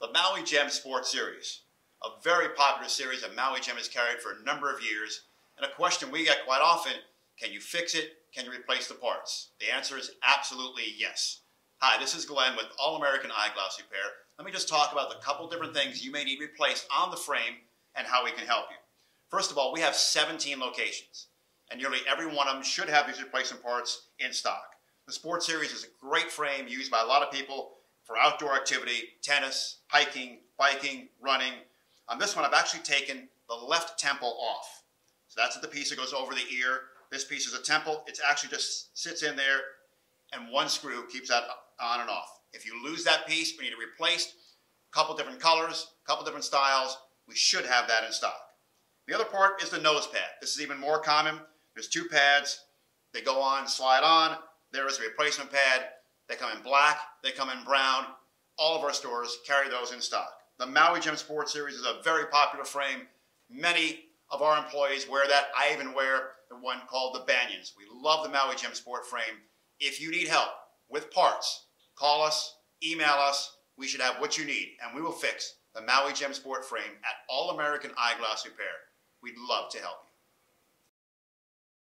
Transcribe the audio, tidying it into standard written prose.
The Maui Jim Sports Series, a very popular series that Maui Jim has carried for a number of years, and a question we get quite often, can you fix it? Can you replace the parts? The answer is absolutely yes. Hi, this is Glenn with All American Eyeglass Repair. Let me just talk about the couple different things you may need replaced on the frame and how we can help you. First of all, we have 17 locations, and nearly every one of them should have these replacement parts in stock. The Sports Series is a great frame used by a lot of people for outdoor activity, tennis, hiking, biking, running. On this one, I've actually taken the left temple off. So that's the piece that goes over the ear. This piece is a temple. It actually just sits in there, and one screw keeps that on and off. If you lose that piece, we need it replaced. A couple different colors, a couple different styles. We should have that in stock. The other part is the nose pad. This is even more common. There's two pads. They go on, slide on. There is a replacement pad. They come in black, they come in brown. All of our stores carry those in stock. The Maui Jim Sports Series is a very popular frame. Many of our employees wear that. I even wear the one called the Banyans. We love the Maui Jim Sport frame. If you need help with parts, call us, email us. We should have what you need, and we will fix the Maui Jim Sport frame at All American Eyeglass Repair. We'd love to help you.